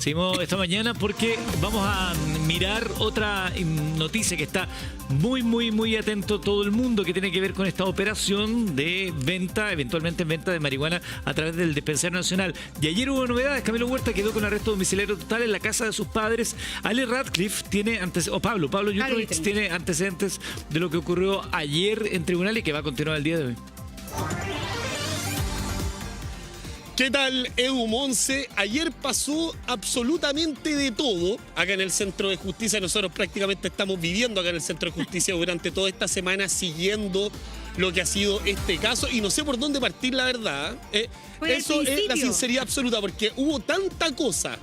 Seguimos esta mañana porque vamos a mirar otra noticia que está muy atento todo el mundo, que tiene que ver con esta operación de venta, eventualmente venta de marihuana a través del Dispensario Nacional. Y ayer hubo novedades. Camilo Huerta quedó con arresto domiciliario total en la casa de sus padres. Ale Radcliffe tiene Pablo Jutrovich tiene antecedentes de lo que ocurrió ayer en tribunal y que va a continuar el día de hoy. ¿Qué tal, Edu Monse? Ayer pasó absolutamente de todo acá en el Centro de Justicia. Nosotros prácticamente estamos viviendo acá en el Centro de Justicia durante toda esta semana, siguiendo lo que ha sido este caso. Y no sé por dónde partir, la verdad. Eso es la sinceridad absoluta, porque hubo tanta cosa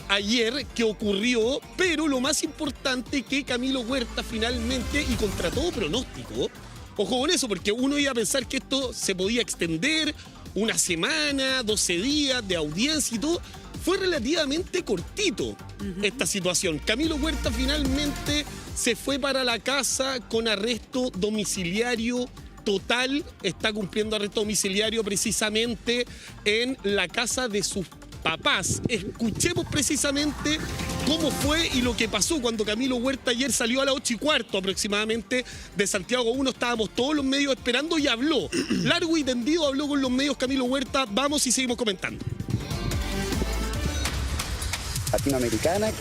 ayer que ocurrió, pero lo más importante que Camilo Huerta finalmente, y contra todo pronóstico, ojo con eso, porque uno iba a pensar que esto se podía extender una semana, 12 días de audiencia y todo. Fue relativamente cortito esta situación. Camilo Huerta finalmente se fue para la casa con arresto domiciliario total. Está cumpliendo arresto domiciliario precisamente en la casa de sus papás. Escuchemos precisamente cómo fue y lo que pasó cuando Camilo Huerta ayer salió a las 8:15 aproximadamente de Santiago 1. Estábamos todos los medios esperando y habló. Largo y tendido habló con los medios Camilo Huerta. Vamos y seguimos comentando. Latinoamericana.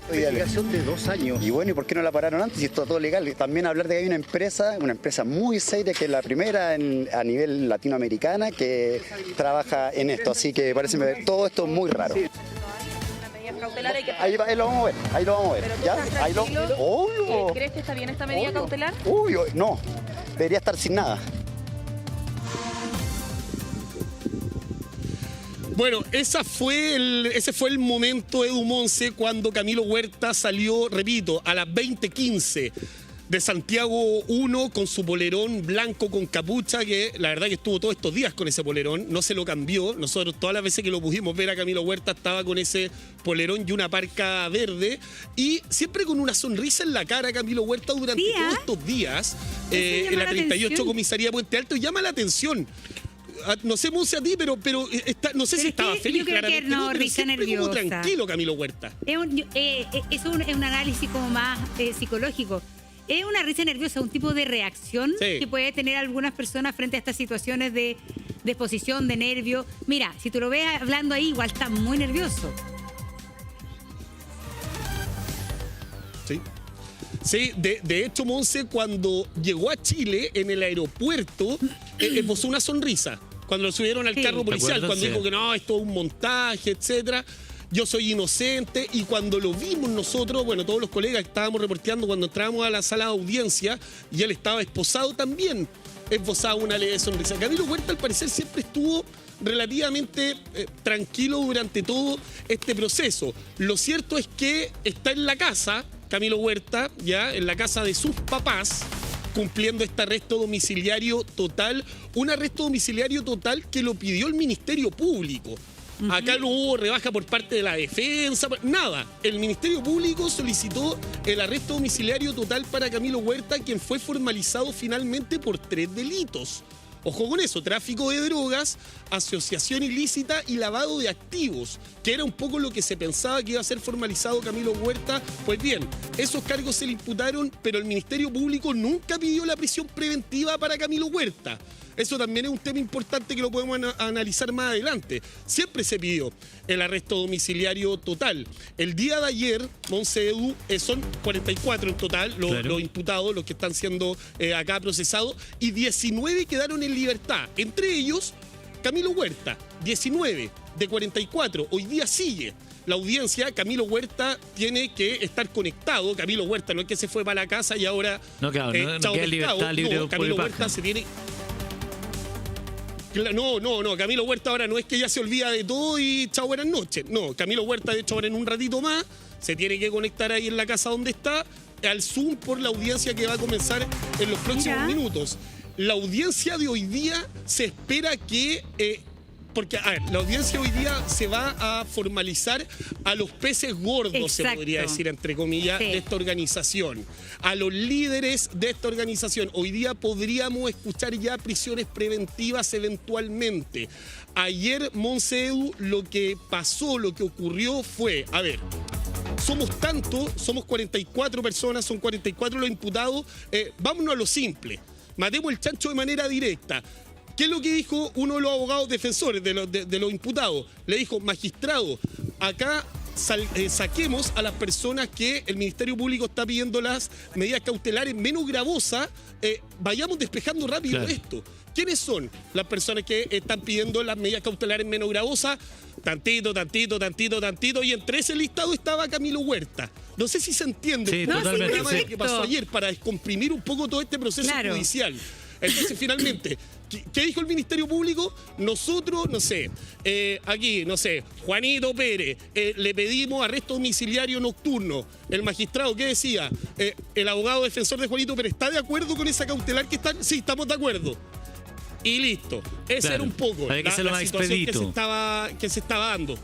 Investigación de 2 años. Y bueno, ¿y por qué no la pararon antes? Si esto es todo legal. También hablar de que hay una empresa muy seria, que es la primera a nivel latinoamericana que trabaja en esto. Así que parece que todo esto es muy raro. Ahí lo vamos a ver, ¿ya? Ahí lo... Obvio. ¿Crees que está bien esta medida cautelar? Obvio, no. Debería estar sin nada. Bueno, ese fue el momento, Edu Monse, cuando Camilo Huerta salió, repito, a las 20:15 de Santiago 1 con su polerón blanco con capucha, que la verdad que estuvo todos estos días con ese polerón, no se lo cambió. Nosotros todas las veces que lo pudimos ver a Camilo Huerta estaba con ese polerón y una parca verde, y siempre con una sonrisa en la cara Camilo Huerta durante todos estos días en la 38 Comisaría de Puente Alto, y llama la atención. No sé, Monse, a ti, pero no sé si estaba feliz, claramente. No, pero siempre como tranquilo Camilo Huerta. Es un análisis como más psicológico. Es una risa nerviosa, un tipo de reacción que puede tener algunas personas frente a estas situaciones de exposición, de nervio. Mira, si tú lo ves hablando ahí, igual está muy nervioso. Sí, de hecho, Monse, cuando llegó a Chile, en el aeropuerto, esbozó una sonrisa. Cuando lo subieron al carro policial, cuando dijo que no, esto es un montaje, etcétera. Yo soy inocente. Y cuando lo vimos nosotros, bueno, todos los colegas que estábamos reporteando cuando entrábamos a la sala de audiencia y él estaba esposado, también esbozaba una leve sonrisa. Camilo Huerta, al parecer, siempre estuvo relativamente tranquilo durante todo este proceso. Lo cierto es que está en la casa, Camilo Huerta, ya en la casa de sus papás, cumpliendo este arresto domiciliario total, un arresto domiciliario total que lo pidió el Ministerio Público. Acá no hubo rebaja por parte de la defensa, nada. El Ministerio Público solicitó el arresto domiciliario total para Camilo Huerta, quien fue formalizado finalmente por 3 delitos. Ojo con eso: tráfico de drogas, asociación ilícita y lavado de activos, que era un poco lo que se pensaba que iba a ser formalizado Camilo Huerta. Pues bien, esos cargos se le imputaron, pero el Ministerio Público nunca pidió la prisión preventiva para Camilo Huerta. Eso también es un tema importante que lo podemos analizar más adelante. Siempre se pidió el arresto domiciliario total. El día de ayer, Monse, Edu, son 44 en total los imputados, los que están siendo acá procesados, y 19 quedaron en libertad. Entre ellos, Camilo Huerta, 19 de 44. Hoy día sigue la audiencia. Camilo Huerta tiene que estar conectado. Camilo Huerta no es que se fue para la casa y ahora... No, claro, no queda libertad libre. No, Camilo Huerta se tiene... No, Camilo Huerta ahora no es que ya se olvida de todo y chao, buenas noches. No, Camilo Huerta, de hecho, ahora en un ratito más se tiene que conectar ahí en la casa donde está, al Zoom, por la audiencia que va a comenzar en los próximos minutos. La audiencia de hoy día se espera que porque, a ver, la audiencia hoy día se va a formalizar a los peces gordos, se podría decir, entre comillas, de esta organización, a los líderes de esta organización. Hoy día podríamos escuchar ya prisiones preventivas eventualmente. Ayer, Monse Edu, lo que pasó, lo que ocurrió fue, a ver, somos tantos, somos 44 personas, son 44 los imputados, vámonos a lo simple, matemos el chancho de manera directa. ¿Qué es lo que dijo uno de los abogados defensores de los imputados? Le dijo, magistrado, acá saquemos a las personas que el Ministerio Público está pidiendo las medidas cautelares menos gravosas, vayamos despejando rápido esto. ¿Quiénes son las personas que están pidiendo las medidas cautelares menos gravosas? Tantito, y entre ese listado estaba Camilo Huerta. No sé si se entiende Sí, que pasó ayer para descomprimir un poco todo este proceso judicial. Entonces, finalmente, ¿qué dijo el Ministerio Público? Nosotros, no sé, aquí, no sé, Juanito Pérez, le pedimos arresto domiciliario nocturno. El magistrado, ¿qué decía? El abogado defensor de Juanito Pérez, ¿está de acuerdo con esa cautelar que están? Sí, estamos de acuerdo. Y listo. Esa era un poco la situación que se estaba dando.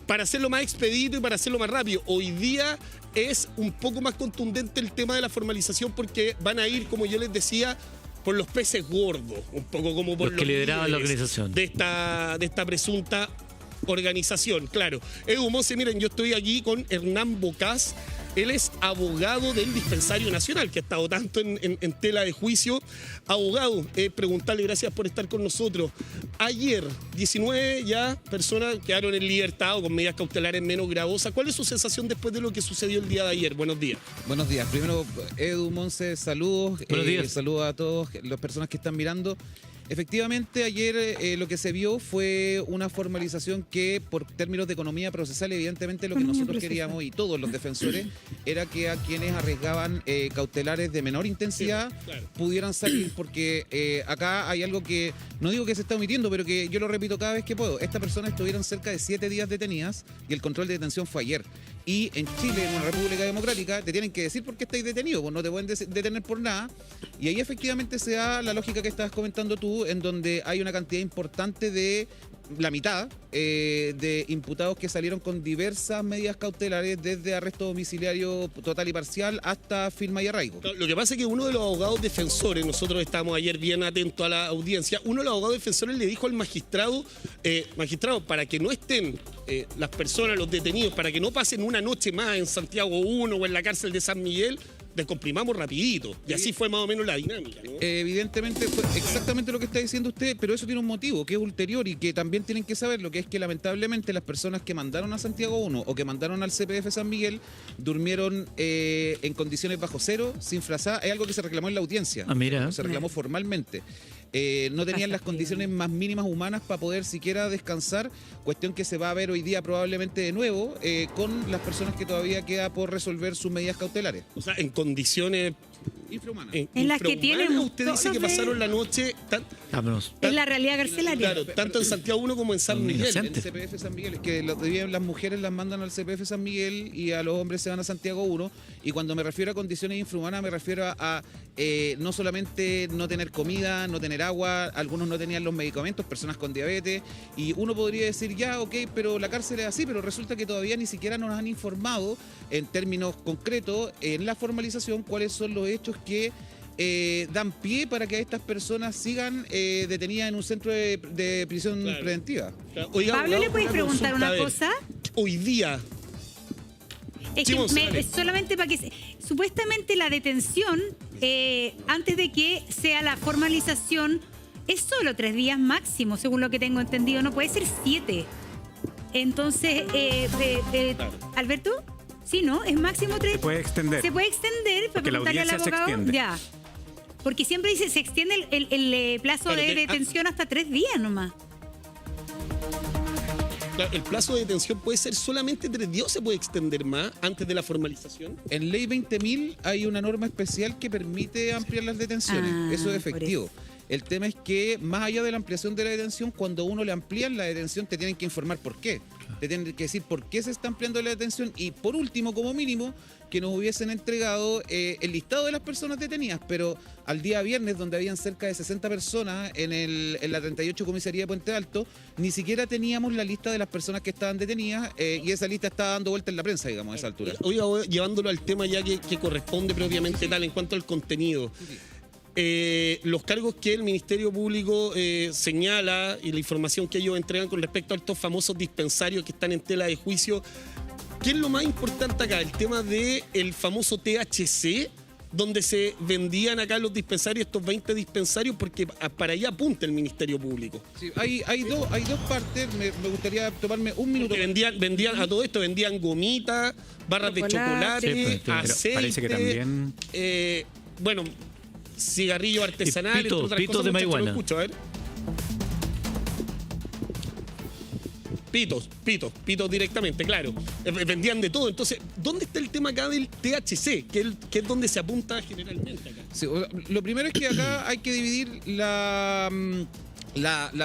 Para hacerlo más expedito y para hacerlo más rápido. Hoy día es un poco más contundente el tema de la formalización porque van a ir, como yo les decía, por los peces gordos, un poco como por los que lideraban la organización de esta presunta organización. Claro. Edu Monse, miren, yo estoy aquí con Hernán Bocás. Él es abogado del Dispensario Nacional, que ha estado tanto en tela de juicio. Abogado, preguntarle, gracias por estar con nosotros. Ayer, 19 ya personas quedaron en libertad o con medidas cautelares menos gravosas. ¿Cuál es su sensación después de lo que sucedió el día de ayer? Buenos días. Buenos días. Primero, Edu, Monse, saludos. Buenos días. Saludos a todas las personas que están mirando. Efectivamente, ayer lo que se vio fue una formalización que, por términos de economía procesal, evidentemente lo que nosotros queríamos y todos los defensores era que a quienes arriesgaban cautelares de menor intensidad pudieran salir, porque acá hay algo que, no digo que se está omitiendo, pero que yo lo repito cada vez que puedo. Estas personas estuvieron cerca de 7 días detenidas y el control de detención fue ayer. Y en Chile, en una república democrática, te tienen que decir por qué estáis detenido, pues no te pueden detener por nada. Y ahí efectivamente se da la lógica que estabas comentando tú, en donde hay una cantidad importante de la mitad de imputados que salieron con diversas medidas cautelares, desde arresto domiciliario total y parcial hasta firma y arraigo. Lo que pasa es que uno de los abogados defensores, nosotros estábamos ayer bien atentos a la audiencia, uno de los abogados defensores le dijo al magistrado, magistrado, para que no estén las personas, los detenidos, para que no pasen una noche más en Santiago 1 o en la cárcel de San Miguel, descomprimamos rapidito. Y así fue más o menos la dinámica, ¿no? Evidentemente fue exactamente lo que está diciendo usted, pero eso tiene un motivo, que es ulterior y que también tienen que saber, lo que es que lamentablemente las personas que mandaron a Santiago 1 o que mandaron al CPF San Miguel durmieron en condiciones bajo cero, sin frazada. Es algo que se reclamó en la audiencia. Se reclamó formalmente. No tenían las condiciones más mínimas humanas para poder siquiera descansar, cuestión que se va a ver hoy día probablemente de nuevo con las personas que todavía queda por resolver sus medidas cautelares. O sea, en condiciones infrahumanas. En las que tienen. Usted dice que pasaron la noche en la realidad carcelaria. Claro, tanto en Santiago 1 como en San Miguel. En el CPF San Miguel, que las mujeres las mandan al CPF San Miguel y a los hombres se van a Santiago 1. Y cuando me refiero a condiciones infrahumanas, me refiero a no solamente no tener comida, no tener agua, algunos no tenían los medicamentos, personas con diabetes. Y uno podría decir, ya, ok, pero la cárcel es así, pero resulta que todavía ni siquiera nos han informado en términos concretos en la formalización cuáles son los hechos que dan pie para que estas personas sigan detenidas en un centro de prisión preventiva. Oiga, Pablo, ¿le puedes preguntar una cosa? Hoy día... Es que solamente para que... Supuestamente la detención, antes de que sea la formalización, es solo 3 días máximo, según lo que tengo entendido. No puede ser 7. Entonces, Alberto... Sí, ¿no? Es máximo 3. Se puede extender. Se puede extender para preguntarle al abogado. Ya. Porque siempre dice, se extiende el plazo de detención hasta 3 días nomás. ¿El plazo de detención puede ser solamente 3 días o se puede extender más antes de la formalización? En Ley 20.000 hay una norma especial que permite ampliar las detenciones. Eso es efectivo. El tema es que más allá de la ampliación de la detención, cuando uno le amplían la detención te tienen que informar por qué. Te tienen que decir por qué se está ampliando la detención y por último, como mínimo, que nos hubiesen entregado el listado de las personas detenidas, pero al día viernes, donde habían cerca de 60 personas en la 38 comisaría de Puente Alto, ni siquiera teníamos la lista de las personas que estaban detenidas y esa lista estaba dando vuelta en la prensa, digamos, a esa altura. Oiga, llevándolo al tema ya que corresponde propiamente tal en cuanto al contenido. Los cargos que el Ministerio Público señala y la información que ellos entregan con respecto a estos famosos dispensarios que están en tela de juicio, ¿qué es lo más importante acá? El tema del famoso THC, donde se vendían acá los dispensarios, estos 20 dispensarios, porque para allá apunta el Ministerio Público. Sí, hay dos partes, me gustaría tomarme un minuto. Vendían a todo esto, vendían gomitas, barras de chocolate, Sí, aceite, parece que también... bueno, cigarrillos artesanales, pitos de marihuana. No escucho, a ver. Pitos directamente, claro. Vendían de todo. Entonces, ¿dónde está el tema acá del THC? Que es donde se apunta generalmente acá. Sí, lo primero es que acá hay que dividir la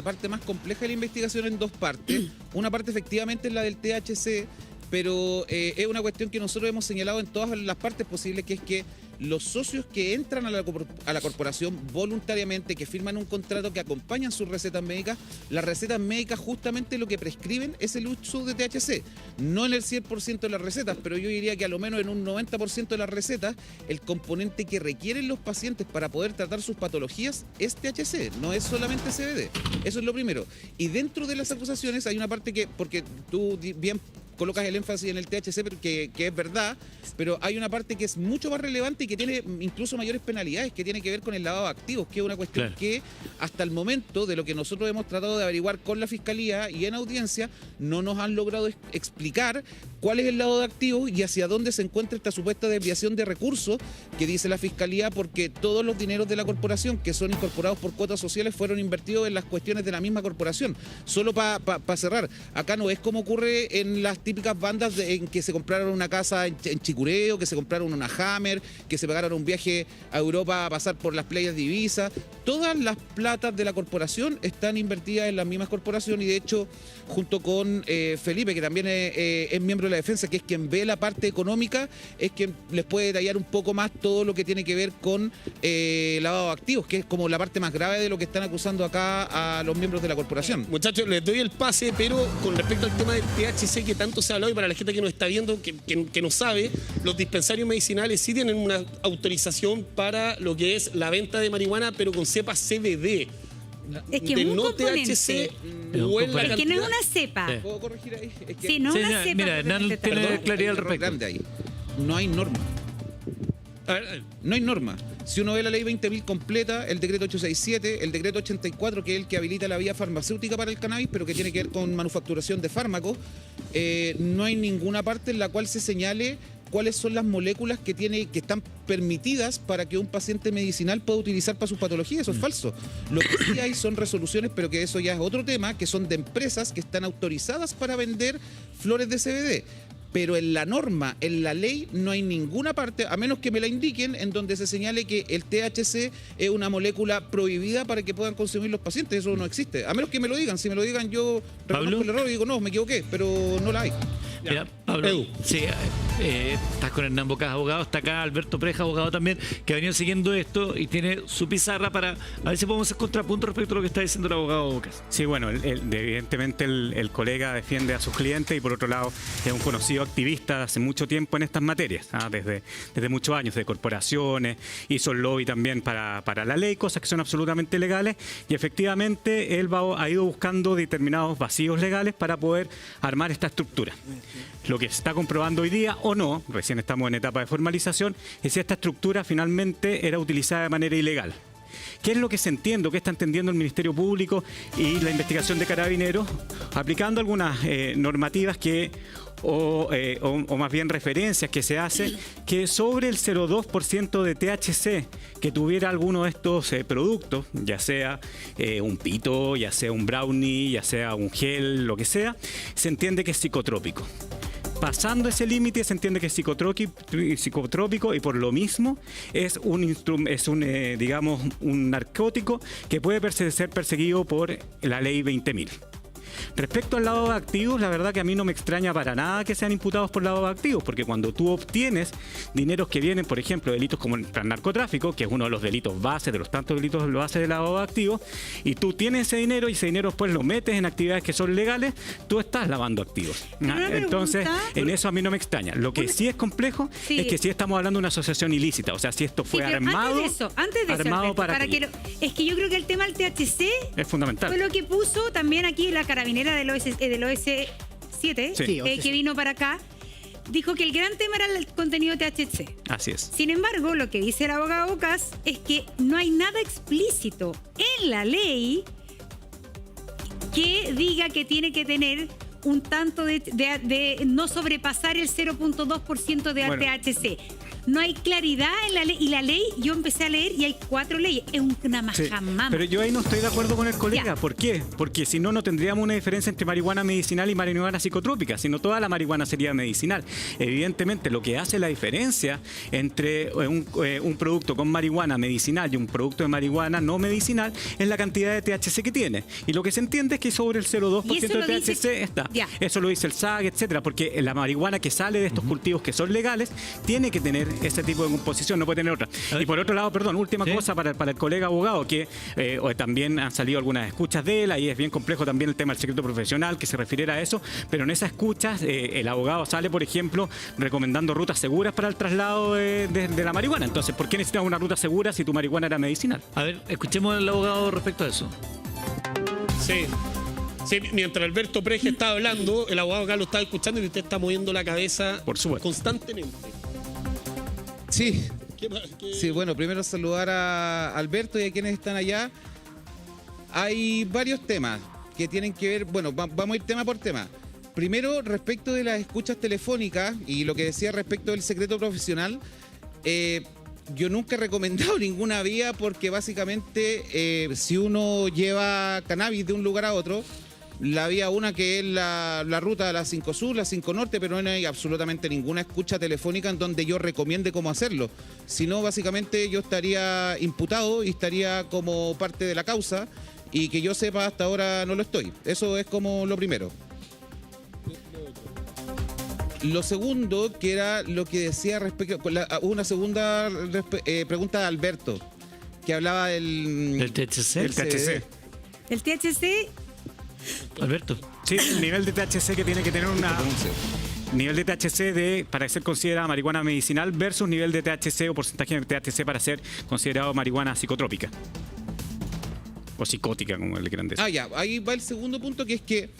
parte más compleja de la investigación en dos partes. Una parte efectivamente es la del THC, pero es una cuestión que nosotros hemos señalado en todas las partes posibles, que es que los socios que entran a la corporación voluntariamente, que firman un contrato, que acompañan sus recetas médicas, las recetas médicas justamente lo que prescriben es el uso de THC. No en el 100% de las recetas, pero yo diría que a lo menos en un 90% de las recetas, el componente que requieren los pacientes para poder tratar sus patologías es THC, no es solamente CBD. Eso es lo primero. Y dentro de las acusaciones hay una parte que, porque tú bien colocas el énfasis en el THC, pero que es verdad, pero hay una parte que es mucho más relevante y que tiene incluso mayores penalidades, que tiene que ver con el lavado de activos, que es una cuestión que hasta el momento, de lo que nosotros hemos tratado de averiguar con la Fiscalía y en audiencia, no nos han logrado explicar cuál es el lavado de activos y hacia dónde se encuentra esta supuesta desviación de recursos que dice la Fiscalía, porque todos los dineros de la corporación que son incorporados por cuotas sociales fueron invertidos en las cuestiones de la misma corporación. Solo para cerrar, acá no es como ocurre en las típicas bandas en que se compraron una casa en Chicureo, que se compraron una Hammer, que se pagaron un viaje a Europa a pasar por las playas de Ibiza. Todas las platas de la corporación están invertidas en las mismas corporaciones y de hecho, junto con Felipe, que también es miembro de la defensa, que es quien ve la parte económica, es quien les puede detallar un poco más todo lo que tiene que ver con lavado de activos, que es como la parte más grave de lo que están acusando acá a los miembros de la corporación. Muchachos, les doy el pase, pero con respecto al tema del THC que tanto se ha hablado y para la gente que nos está viendo, que no sabe, los dispensarios medicinales sí tienen una autorización para lo que es la venta de marihuana, pero con cepa CBD. Es que de un no componente. THC o en la Es que no es cantidad. una cepa. ¿Puedo corregir ahí? Es que Sí, no es una cepa. Mira, Hernán tiene claridad al respecto. grande ahí. No hay norma. A ver, No hay norma. Si uno ve la ley 20.000 completa, el decreto 867, el decreto 84, que es el que habilita la vía farmacéutica para el cannabis, pero que tiene que ver con manufacturación de fármacos, no hay ninguna parte en la cual se señale cuáles son las moléculas que están permitidas para que un paciente medicinal pueda utilizar para sus patologías. Eso es falso. Lo que sí hay son resoluciones, pero que eso ya es otro tema, que son de empresas que están autorizadas para vender flores de CBD. Pero en la norma, en la ley, no hay ninguna parte, a menos que me la indiquen, en donde se señale que el THC es una molécula prohibida para que puedan consumir los pacientes. Eso no existe. A menos que me lo digan. Si me lo digan, yo reconozco el error y digo, no, me equivoqué, pero no la hay. Mira, Pablo, sí, estás con Hernán Bocas, abogado, está acá Alberto Preja, abogado también, que ha venido siguiendo esto y tiene su pizarra para a ver si podemos hacer contrapunto respecto a lo que está diciendo el abogado Bocas. Sí, bueno, evidentemente el colega defiende a sus clientes y por otro lado es un conocido activista hace mucho tiempo en estas materias, desde muchos años, de corporaciones, hizo el lobby también para la ley, cosas que son absolutamente legales y efectivamente él ha ido buscando determinados vacíos legales para poder armar esta estructura. Lo que se está comprobando hoy día o no, recién estamos en etapa de formalización, es si esta estructura finalmente era utilizada de manera ilegal. ¿Qué es lo que se entiende, qué está entendiendo el Ministerio Público y la investigación de Carabineros? Aplicando algunas normativas o más bien referencias que se hacen, que sobre el 0,2% de THC que tuviera alguno de estos productos, ya sea un pito, ya sea un brownie, ya sea un gel, lo que sea, se entiende que es psicotrópico. pasando ese límite se entiende que es psicotrópico y por lo mismo es digamos, un narcótico que puede ser perseguido por la ley 20.000. Respecto al lavado de activos, la verdad que a mí no me extraña para nada que sean imputados por lavado de activos, porque cuando tú obtienes dineros que vienen, por ejemplo, delitos como el narcotráfico, que es uno de los delitos base, de los tantos delitos base de lavado de activos, y tú tienes ese dinero y ese dinero después lo metes en actividades que son legales, tú estás lavando activos. Entonces, en eso a mí no me extraña. Lo que sí es complejo es que sí estamos hablando de una asociación ilícita, o sea, si esto fue armado, antes de eso, armado Alberto, para es que yo creo que el tema del THC es fundamental. fue lo que puso también aquí la carabinera del OS7, que vino para acá, dijo que el gran tema era el contenido de THC. Así es. Sin embargo, lo que dice el abogado Ocas es que no hay nada explícito en la ley que diga que tiene que tener un tanto de no sobrepasar el 0.2% de THC. No hay claridad en la ley. Y la ley, yo empecé a leer y hay 4 leyes. Es una majamama. Pero yo ahí no estoy de acuerdo con el colega. Ya. ¿Por qué? Porque si no, no tendríamos una diferencia entre marihuana medicinal y marihuana psicotrópica, sino toda la marihuana sería medicinal. Evidentemente, lo que hace la diferencia entre un producto con marihuana medicinal y un producto de marihuana no medicinal es la cantidad de THC que tiene. Y lo que se entiende es que sobre el 0.2% de THC está. Ya. Eso lo dice el SAG, etcétera, porque la marihuana que sale de estos cultivos que son legales tiene que tener ese tipo de composición, no puede tener otra. Y por otro lado, perdón, última cosa para el colega abogado, que también han salido algunas escuchas de él, ahí es bien complejo también el tema del secreto profesional, que se refiriera a eso, pero en esas escuchas el abogado sale, por ejemplo, recomendando rutas seguras para el traslado de la marihuana. Entonces, ¿por qué necesitas una ruta segura si tu marihuana era medicinal? A ver, escuchemos al abogado respecto a eso. Sí. Sí, mientras Alberto Preje estaba hablando, el abogado acá lo estaba escuchando y usted está moviendo la cabeza por supuesto constantemente. Sí. Sí, bueno, primero saludar a Alberto y a quienes están allá. Hay varios temas que tienen que ver, bueno, vamos a ir tema por tema. Primero, respecto de las escuchas telefónicas y lo que decía respecto del secreto profesional, yo nunca he recomendado ninguna vía porque básicamente si uno lleva cannabis de un lugar a otro, la vía una que es la ruta de la 5 Sur, la 5 Norte, pero no hay absolutamente ninguna escucha telefónica en donde yo recomiende cómo hacerlo. Si no, básicamente yo estaría imputado y estaría como parte de la causa y que yo sepa hasta ahora no lo estoy. Eso es como lo primero. Lo segundo, que era lo que decía respecto... una segunda pregunta de Alberto, que hablaba del THC. El THC. El THC... Alberto. Sí, el nivel de THC que tiene que tener nivel de THC para ser considerada marihuana medicinal versus nivel de THC o porcentaje de THC para ser considerado marihuana psicotrópica. O psicótica, como le quieran decir. Ya, ahí va el segundo punto, que es que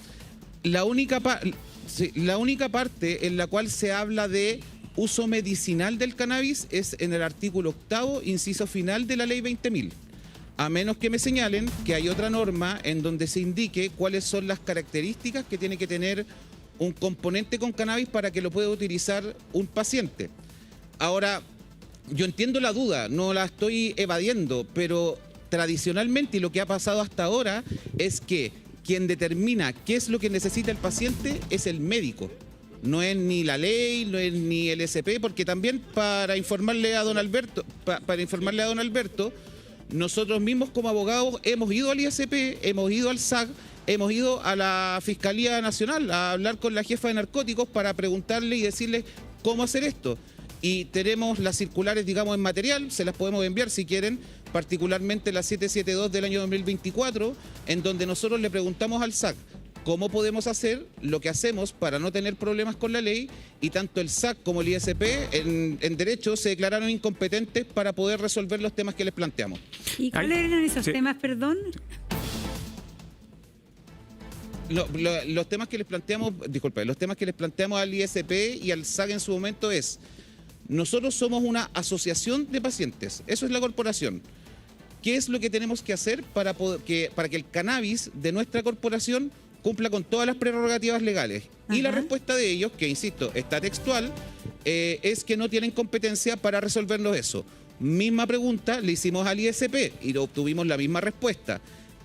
la única parte en la cual se habla de uso medicinal del cannabis es en el artículo 8º, inciso final de la ley 20.000. A menos que me señalen que hay otra norma en donde se indique cuáles son las características que tiene que tener un componente con cannabis para que lo pueda utilizar un paciente. Ahora, yo entiendo la duda, no la estoy evadiendo, pero tradicionalmente y lo que ha pasado hasta ahora es que quien determina qué es lo que necesita el paciente es el médico. No es ni la ley, no es ni el SP, porque también para informarle a don Alberto, nosotros mismos como abogados hemos ido al ISP, hemos ido al SAG, hemos ido a la Fiscalía Nacional a hablar con la jefa de narcóticos para preguntarle y decirle cómo hacer esto. Y tenemos las circulares, digamos, en material, se las podemos enviar si quieren, particularmente la 772 del año 2024, en donde nosotros le preguntamos al SAC cómo podemos hacer lo que hacemos para no tener problemas con la ley, y tanto el SAC como el ISP en derecho se declararon incompetentes para poder resolver los temas que les planteamos. ¿Y cuáles eran esos temas, perdón? Los temas que les planteamos, los temas que les planteamos al ISP y al SAC en su momento es: nosotros somos una asociación de pacientes, eso es la corporación. ¿Qué es lo que tenemos que hacer para que el cannabis de nuestra corporación cumpla con todas las prerrogativas legales? Y la respuesta de ellos, que insisto, está textual, es que no tienen competencia para resolvernos eso. Misma pregunta le hicimos al ISP y obtuvimos la misma respuesta.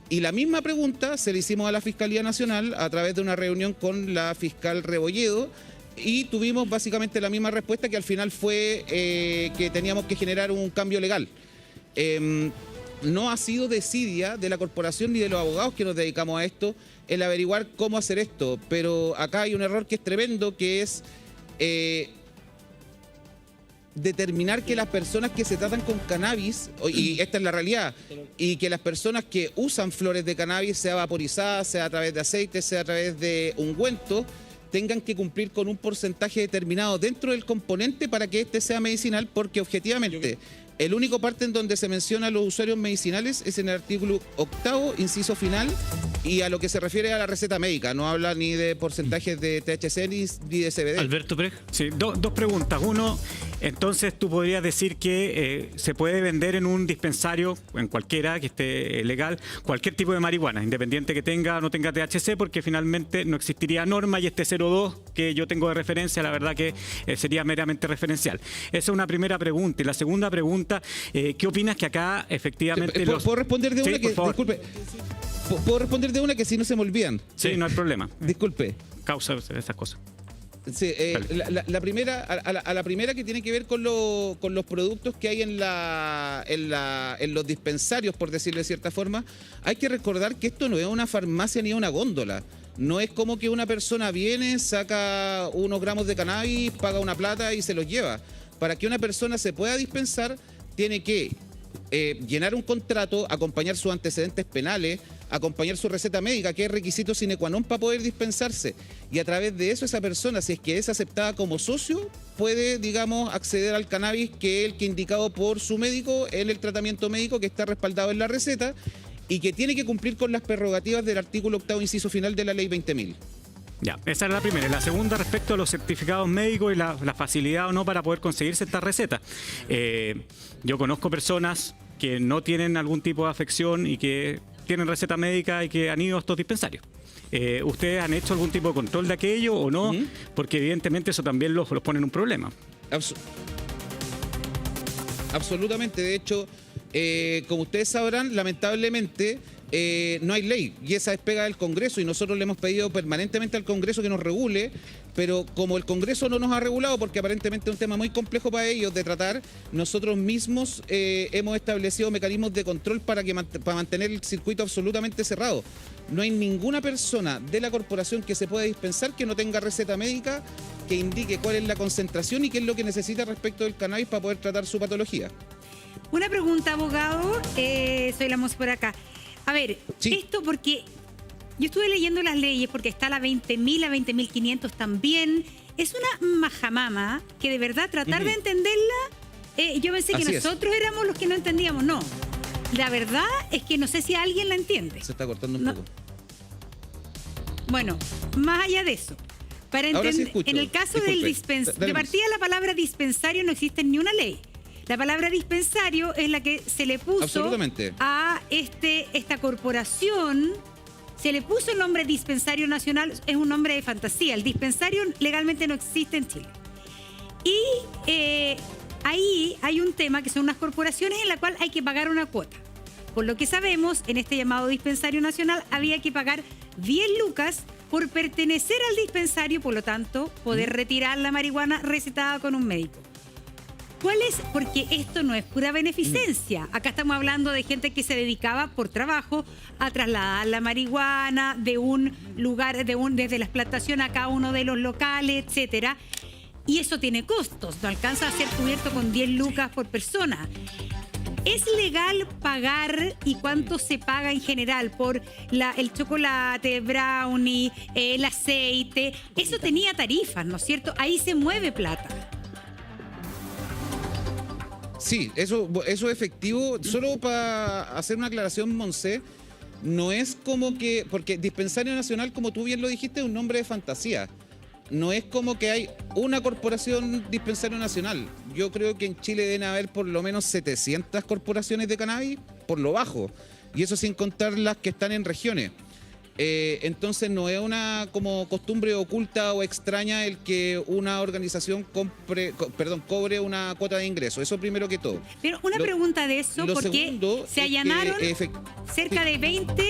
Y la misma pregunta se le hicimos a la Fiscalía Nacional a través de una reunión con la fiscal Rebolledo, y tuvimos básicamente la misma respuesta, que al final fue que teníamos que generar un cambio legal. No ha sido desidia de la corporación ni de los abogados que nos dedicamos a esto el averiguar cómo hacer esto, pero acá hay un error que es tremendo, que es determinar que las personas que se tratan con cannabis, y esta es la realidad, y que las personas que usan flores de cannabis, sea vaporizada, sea a través de aceite, sea a través de ungüento, tengan que cumplir con un porcentaje determinado dentro del componente para que este sea medicinal, porque objetivamente el único parte en donde se menciona a los usuarios medicinales es en el artículo 8º, inciso final, y a lo que se refiere a la receta médica. No habla ni de porcentajes de THC ni de CBD. Alberto Prej. Sí, dos preguntas. Uno, entonces tú podrías decir que se puede vender en un dispensario, en cualquiera que esté legal, cualquier tipo de marihuana, independiente que tenga o no tenga THC, porque finalmente no existiría norma, y este 02 que yo tengo de referencia, la verdad que sería meramente referencial. Esa es una primera pregunta. Y la segunda pregunta, ¿qué opinas que acá efectivamente... ¿Puedo responder de una? Sí, por favor. Disculpe. ¿Puedo responder de una que si no se me olvidan? Sí, no hay problema. Disculpe. Causa esas cosas. Sí, la primera, a la primera, que tiene que ver con los productos que hay en los dispensarios, por decirlo de cierta forma. Hay que recordar que esto no es una farmacia ni una góndola. No es como que una persona viene, saca unos gramos de cannabis, paga una plata y se los lleva. Para que una persona se pueda dispensar, tiene que llenar un contrato, acompañar sus antecedentes penales, acompañar su receta médica, que es requisito sine qua non para poder dispensarse. Y a través de eso, esa persona, si es que es aceptada como socio, puede, digamos, acceder al cannabis, que es el que indicado por su médico en el tratamiento médico, que está respaldado en la receta y que tiene que cumplir con las prerrogativas del artículo 8º, inciso final de la ley 20.000. Ya, esa era la primera. Y la segunda, respecto a los certificados médicos y la facilidad o no para poder conseguirse esta receta. Yo conozco personas que no tienen algún tipo de afección y que tienen receta médica y que han ido a estos dispensarios. ¿Ustedes han hecho algún tipo de control de aquello o no? Porque evidentemente eso también los pone en un problema. Absolutamente. De hecho, como ustedes sabrán, lamentablemente no hay ley, y esa es pega del Congreso, y nosotros le hemos pedido permanentemente al Congreso que nos regule, pero como el Congreso no nos ha regulado, porque aparentemente es un tema muy complejo para ellos de tratar, nosotros mismos hemos establecido mecanismos de control para mantener el circuito absolutamente cerrado. No hay ninguna persona de la corporación que se pueda dispensar que no tenga receta médica que indique cuál es la concentración y qué es lo que necesita respecto del cannabis para poder tratar su patología. Una pregunta, abogado. Soy la Mos por acá. A ver, sí. Esto porque yo estuve leyendo las leyes, porque está la 20.000, la 20.500 también. Es una majamama que de verdad tratar de entenderla, yo pensé que nosotros éramos los que no entendíamos. No, la verdad es que no sé si alguien la entiende. Se está cortando un poco. Bueno, más allá de eso, para entender, en el caso del dispensario, de partida la palabra dispensario no existe en ni una ley. La palabra dispensario es la que se le puso a esta corporación, se le puso el nombre Dispensario Nacional, es un nombre de fantasía. El dispensario legalmente no existe en Chile. Y ahí hay un tema que son unas corporaciones en la cual hay que pagar una cuota. Por lo que sabemos, en este llamado Dispensario Nacional había que pagar 10 lucas por pertenecer al dispensario, por lo tanto, poder retirar la marihuana recetada con un médico. ¿Cuál es? Porque esto no es pura beneficencia. Acá estamos hablando de gente que se dedicaba por trabajo a trasladar la marihuana de un lugar, desde la explantación a cada uno de los locales, etcétera. Y eso tiene costos. No alcanza a ser cubierto con 10 lucas por persona. ¿Es legal pagar y cuánto se paga en general por el chocolate, brownie, el aceite? Eso tenía tarifas, ¿no es cierto? Ahí se mueve plata. Sí, eso es efectivo. Solo para hacer una aclaración, Monse, no es como que... Porque Dispensario Nacional, como tú bien lo dijiste, es un nombre de fantasía. No es como que hay una corporación Dispensario Nacional. Yo creo que en Chile deben haber por lo menos 700 corporaciones de cannabis, por lo bajo. Y eso sin contar las que están en regiones. Entonces no es una como costumbre oculta o extraña el que una organización cobre una cuota de ingreso. Eso primero que todo. Pero una pregunta de eso, porque se allanaron cerca de 20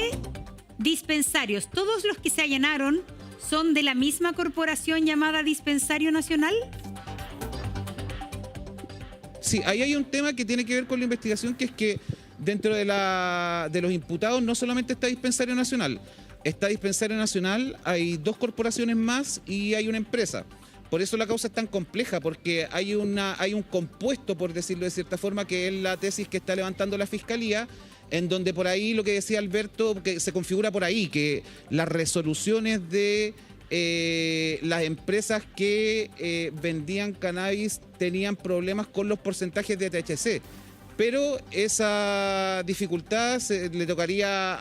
dispensarios. Todos los que se allanaron son de la misma corporación llamada Dispensario Nacional? Sí, ahí hay un tema que tiene que ver con la investigación, que es que dentro de los imputados no solamente está Dispensario Nacional. Está Dispensario Nacional, hay 2 corporaciones más y hay una empresa. Por eso la causa es tan compleja, porque hay un compuesto, por decirlo de cierta forma, que es la tesis que está levantando la Fiscalía, en donde por ahí lo que decía Alberto, que se configura por ahí, que las resoluciones de las empresas que vendían cannabis tenían problemas con los porcentajes de THC. Pero esa dificultad le tocaría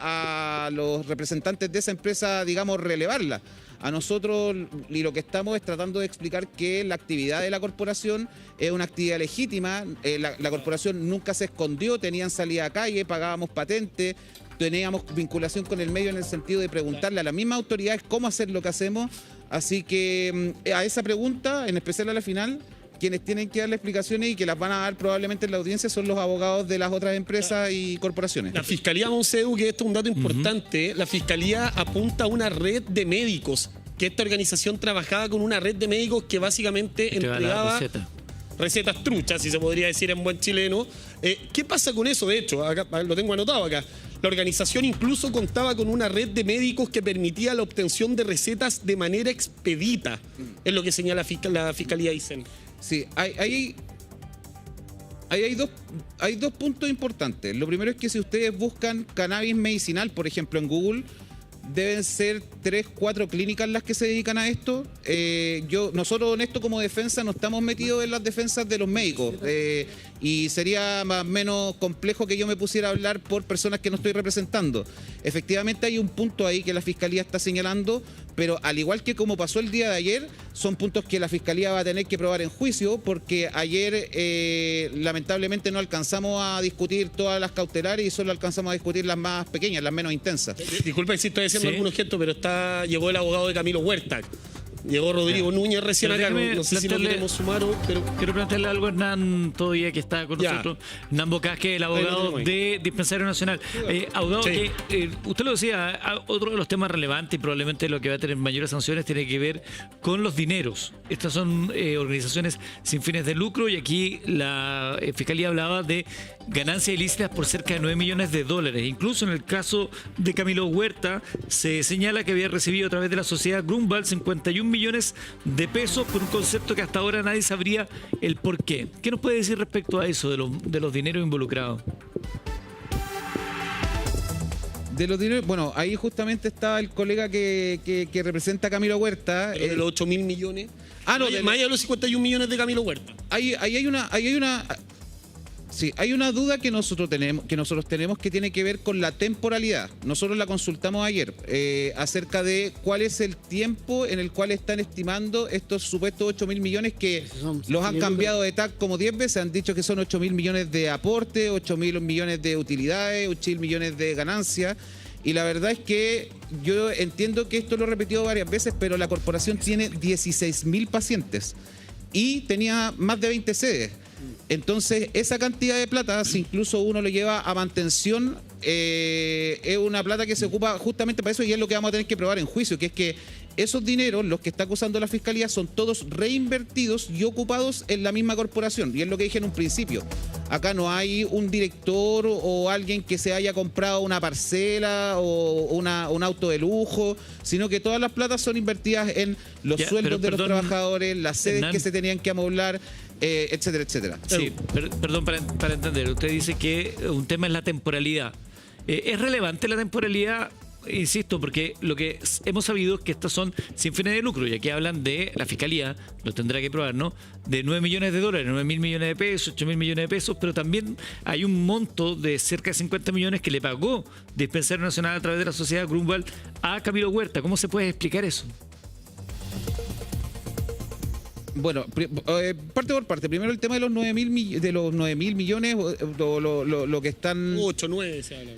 a los representantes de esa empresa, digamos, relevarla. A nosotros, y lo que estamos es tratando de explicar que la actividad de la corporación es una actividad legítima. La corporación nunca se escondió, tenían salida a calle, pagábamos patentes, teníamos vinculación con el medio en el sentido de preguntarle a las mismas autoridades cómo hacer lo que hacemos. Así que a esa pregunta, en especial a la final, quienes tienen que darle explicaciones y que las van a dar probablemente en la audiencia son los abogados de las otras empresas y corporaciones. La Fiscalía, Monsedu, que esto es un dato importante, la Fiscalía apunta a una red de médicos, que esta organización trabajaba con una red de médicos que básicamente entregaba recetas truchas, si se podría decir en buen chileno. ¿Qué pasa con eso? De hecho, acá, lo tengo anotado acá. La organización incluso contaba con una red de médicos que permitía la obtención de recetas de manera expedita, es lo que señala la Fiscalía Aysén. Sí, hay dos puntos importantes. Lo primero es que si ustedes buscan cannabis medicinal, por ejemplo, en Google, deben ser 3, 4 clínicas las que se dedican a esto. Nosotros en esto como defensa no estamos metidos en las defensas de los médicos. Y sería más o menos complejo que yo me pusiera a hablar por personas que no estoy representando. Efectivamente hay un punto ahí que la Fiscalía está señalando, pero al igual que como pasó el día de ayer, son puntos que la Fiscalía va a tener que probar en juicio, porque ayer lamentablemente no alcanzamos a discutir todas las cautelares y solo alcanzamos a discutir las más pequeñas, las menos intensas. Disculpa si estoy haciendo algunos gestos, pero llegó el abogado de Camilo Huerta. Llegó Rodrigo Núñez recién acá, no sé si lo queremos sumar o... Pero... Quiero plantearle algo a Hernán todavía, que está con nosotros. Hernán Bocasque, el abogado de Dispensario Nacional. Abogado, que usted lo decía, otro de los temas relevantes y probablemente lo que va a tener mayores sanciones tiene que ver con los dineros. Estas son organizaciones sin fines de lucro y aquí la Fiscalía hablaba de ganancias ilícitas por cerca de $9 millones. Incluso en el caso de Camilo Huerta se señala que había recibido a través de la sociedad Grunwald 51 millones de pesos por un concepto que hasta ahora nadie sabría el por qué. ¿Qué nos puede decir respecto a eso, de los dineros involucrados? De los dineros, bueno, ahí justamente está el colega que representa a Camilo Huerta. De los 8.000 millones. No, más allá de los 51 millones de Camilo Huerta. Hay una duda que nosotros tenemos que tiene que ver con la temporalidad. Nosotros la consultamos ayer acerca de cuál es el tiempo en el cual están estimando estos supuestos 8.000 millones que los han cambiado de TAC como 10 veces. Han dicho que son 8.000 millones de aporte, 8.000 millones de utilidades, 8.000 millones de ganancias. Y la verdad es que yo entiendo que esto lo he repetido varias veces, pero la corporación tiene 16.000 pacientes y tenía más de 20 sedes. Entonces, esa cantidad de plata, si incluso uno lo lleva a mantención, es una plata que se ocupa justamente para eso, y es lo que vamos a tener que probar en juicio, que es que esos dineros, los que está acusando la Fiscalía, son todos reinvertidos y ocupados en la misma corporación. Y es lo que dije en un principio. Acá no hay un director o alguien que se haya comprado una parcela o un auto de lujo, sino que todas las platas son invertidas en los sueldos de los trabajadores, las sedes Hernán, que se tenían que amoblar, etcétera, etcétera. Sí, perdón, para entender. Usted dice que un tema es la temporalidad. ¿Es relevante la temporalidad? Insisto, porque lo que hemos sabido es que estas son sin fines de lucro, y aquí hablan de la Fiscalía, lo tendrá que probar, ¿no? De $9 millones, 9.000 millones de pesos, 8.000 millones de pesos, pero también hay un monto de cerca de 50 millones que le pagó Dispensario Nacional a través de la sociedad Grunwald a Camilo Huerta. ¿Cómo se puede explicar eso? Bueno, parte por parte. Primero el tema de los 9.000 millones, lo que están... 8, 9 se habla.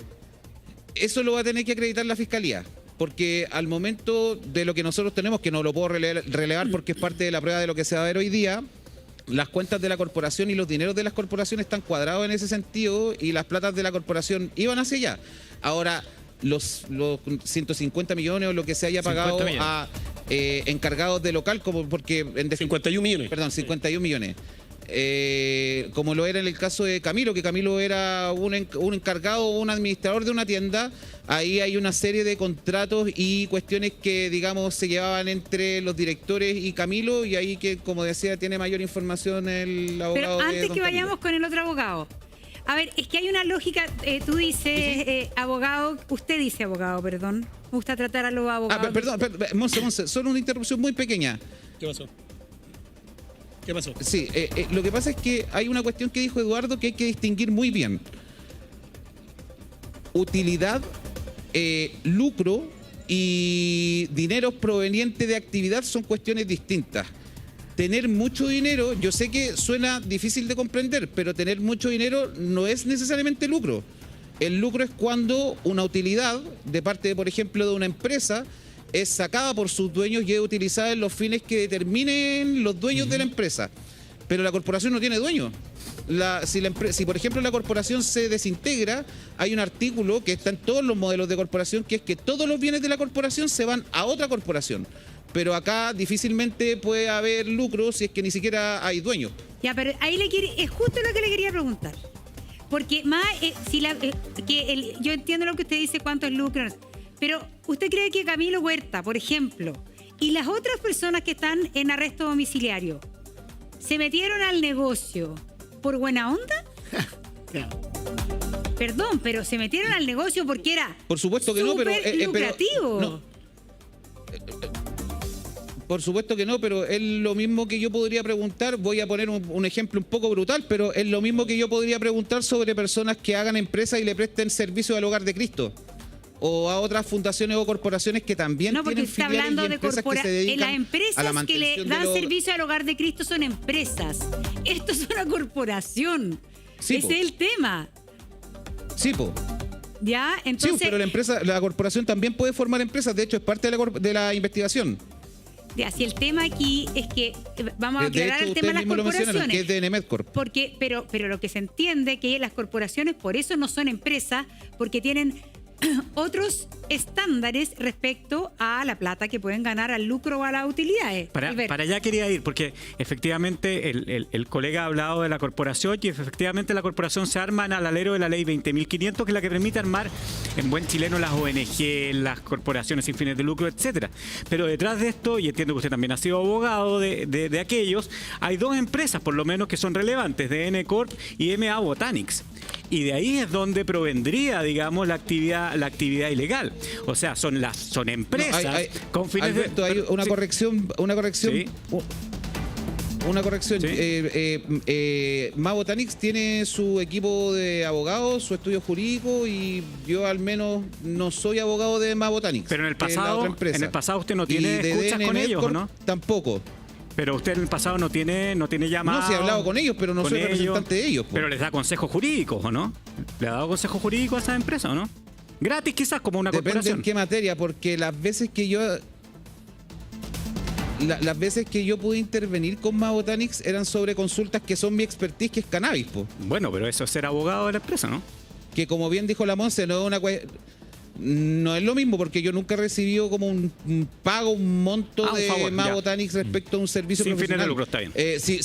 Eso lo va a tener que acreditar la Fiscalía, porque al momento de lo que nosotros tenemos, que no lo puedo relevar porque es parte de la prueba de lo que se va a ver hoy día, las cuentas de la corporación y los dineros de las corporaciones están cuadrados en ese sentido, y las platas de la corporación iban hacia allá. Ahora, los 150 millones o lo que se haya pagado encargados de local, como porque... 51 millones. Perdón, 51 millones. Como lo era en el caso de Camilo, que Camilo era un encargado o un administrador de una tienda. Ahí hay una serie de contratos y cuestiones que, digamos, se llevaban entre los directores y Camilo, y ahí que, como decía, tiene mayor información el abogado. Pero antes de don que vayamos Camilo. con el otro abogado, a ver, es que hay una lógica, tú dices abogado, usted dice abogado, perdón, me gusta tratar a los abogados. Perdón, Monse, solo una interrupción muy pequeña. ¿Qué pasó? ¿Qué pasó? Sí, lo que pasa es que hay una cuestión que dijo Eduardo que hay que distinguir muy bien. Utilidad, lucro y dineros provenientes de actividad son cuestiones distintas. Tener mucho dinero, yo sé que suena difícil de comprender, pero tener mucho dinero no es necesariamente lucro. El lucro es cuando una utilidad de parte, por ejemplo, de una empresa es sacada por sus dueños y es utilizada en los fines que determinen los dueños de la empresa. Pero la corporación no tiene dueño. Si, por ejemplo, la corporación se desintegra, hay un artículo que está en todos los modelos de corporación, que es que todos los bienes de la corporación se van a otra corporación. Pero acá difícilmente puede haber lucro si es que ni siquiera hay dueño. Ya, pero ahí es justo lo que le quería preguntar. Porque más, yo entiendo lo que usted dice, cuánto es lucro, pero ¿usted cree que Camilo Huerta, por ejemplo, y las otras personas que están en arresto domiciliario, se metieron al negocio por buena onda? Perdón, pero se metieron al negocio porque era por supuesto que no, pero lucrativo. No. Por supuesto que no, pero es lo mismo que yo podría preguntar. Voy a poner un ejemplo un poco brutal, pero es lo mismo que yo podría preguntar sobre personas que hagan empresas y le presten servicio al Hogar de Cristo, o a otras fundaciones o corporaciones que también no, porque tienen está filiales hablando y de empresas que se dedican las empresas a la que mantención le dan de servicio al Hogar de Cristo son empresas. Esto es una corporación. Sí, ese es el tema. Sí, po. Ya, entonces. Sí, pero la corporación también puede formar empresas. De hecho, es parte de la investigación. Ya, si el tema aquí es que vamos a De aclarar hecho, el tema de las mismos lo mencionaron, corporaciones. que es de Medcorp. Pero lo que se entiende que las corporaciones por eso no son empresas, porque tienen otros estándares respecto a la plata que pueden ganar, al lucro o a las utilidades. Para allá quería ir, porque efectivamente el colega ha hablado de la corporación, y efectivamente la corporación se arma al alero de la ley 20.500, que es la que permite armar en buen chileno las ONG, las corporaciones sin fines de lucro, etcétera. Pero detrás de esto, y entiendo que usted también ha sido abogado de aquellos, hay dos empresas por lo menos que son relevantes, DN Corp y MA Botanics. Y de ahí es donde provendría, digamos, la actividad ilegal. O sea, son empresas con fines Alberto, hay una corrección. Sí. Una corrección. Sí. MA Botanics tiene su equipo de abogados, su estudio jurídico, y yo al menos no soy abogado de MA Botanics. Pero en el que es la otra empresa. usted no tiene escuchas con ellos, ¿o no? Tampoco. Pero usted en el pasado no tiene llamado. No, sí he hablado con ellos, pero no soy representante de ellos. Pero les da consejos jurídicos, ¿o no? ¿Le ha dado consejos jurídicos a esa empresa, o no? Gratis quizás, como una Depende corporación. en qué materia, porque las veces que yo pude intervenir con MA Botanics eran sobre consultas que son mi expertise, que es cannabis, po. Bueno, pero eso es ser abogado de la empresa, ¿no? Que como bien dijo la Monse, no es lo mismo, porque yo nunca he recibido como un pago, un monto un de favor, MA ya. Botanics respecto a un servicio Sin fines de profesional. lucro, está bien. Si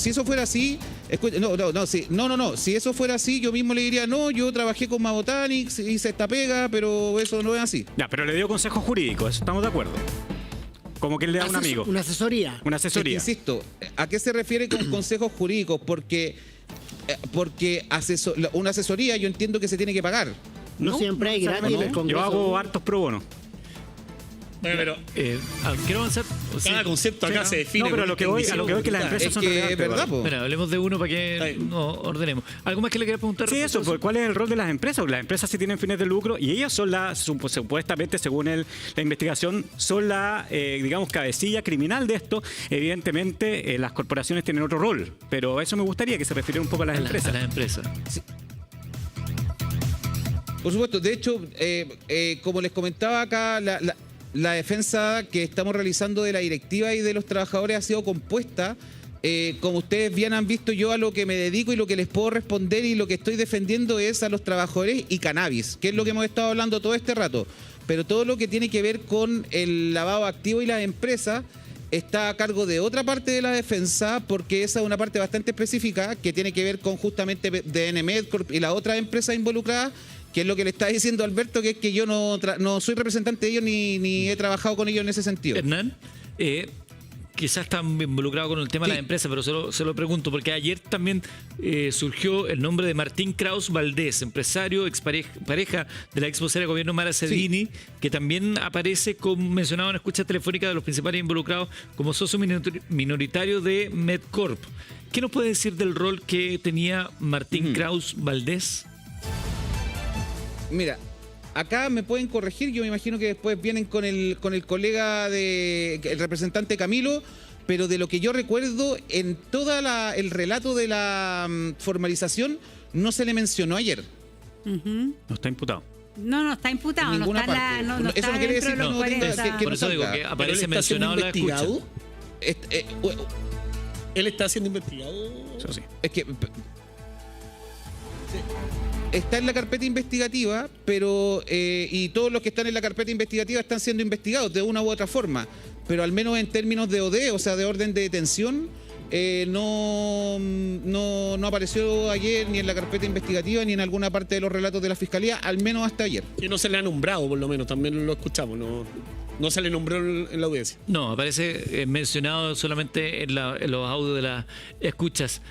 eso fuera así, si eso fuera así, yo mismo le diría, no, yo trabajé con MA Botanics, hice esta pega, pero eso no es así. Ya, pero le dio consejos jurídicos, eso estamos de acuerdo. Como que él le da a un amigo. Una asesoría. Una asesoría. Insisto, ¿a qué se refiere con consejos jurídicos? Porque una asesoría yo entiendo que se tiene que pagar. No siempre hay gratis en el Yo Congreso. hago hartos pro bono. Bueno, pero quiero avanzar. cada concepto acá se define. No, pero con a lo que voy es que las empresas Es son que relevantes, es verdad, po. Bueno, hablemos de uno para que Ahí. nos ordenemos. ¿Algo más que le quería preguntar? Sí, eso, pues, ¿cuál es el rol de las empresas? Porque las empresas sí tienen fines de lucro y ellas son supuestamente, según la investigación, son la, digamos, cabecilla criminal de esto. Evidentemente, las corporaciones tienen otro rol, pero eso me gustaría que se refiriera un poco a las empresas. A las empresas. Por supuesto, de hecho, como les comentaba acá, la defensa que estamos realizando de la directiva y de los trabajadores ha sido compuesta. Como ustedes bien han visto, yo a lo que me dedico y lo que les puedo responder y lo que estoy defendiendo es a los trabajadores y cannabis, que es lo que hemos estado hablando todo este rato. pero todo lo que tiene que ver con el lavado de activos y las empresas está a cargo de otra parte de la defensa, porque esa es una parte bastante específica que tiene que ver con justamente DN Medcorp y las otras empresas involucradas, que es lo que le está diciendo Alberto, que es que yo no soy representante de ellos ni he trabajado con ellos en ese sentido. Hernán, quizás están involucrados con el tema de Sí. la empresa, pero se lo pregunto, porque ayer también surgió el nombre de Martín Kraus Valdés, empresario, pareja de la ex vocera de gobierno Mara Cedini, que también aparece mencionado en escucha telefónica de los principales involucrados como socio minoritario de Medcorp. ¿Qué nos puede decir del rol que tenía Martín Kraus Valdés? Mira, acá me pueden corregir, yo me imagino que después vienen con el colega el representante Camilo, pero de lo que yo recuerdo, en todo el relato de la formalización no se le mencionó ayer. No está imputado. No está imputado, En no ninguna está, parte. no Eso está no quiere dentro decir de los no tenga 40. que Por eso digo salga. que ¿Pero él aparece está siendo mencionado en la escucha. investigado? ¿Él está siendo investigado? Eso sí. Es que está en la carpeta investigativa, pero y todos los que están en la carpeta investigativa están siendo investigados de una u otra forma, pero al menos en términos de OD, o sea, de orden de detención, no apareció ayer ni en la carpeta investigativa ni en alguna parte de los relatos de la fiscalía, al menos hasta ayer. Que no se le ha nombrado, por lo menos, también lo escuchamos, no se le nombró en la audiencia. No, aparece mencionado solamente en los audios de las escuchas.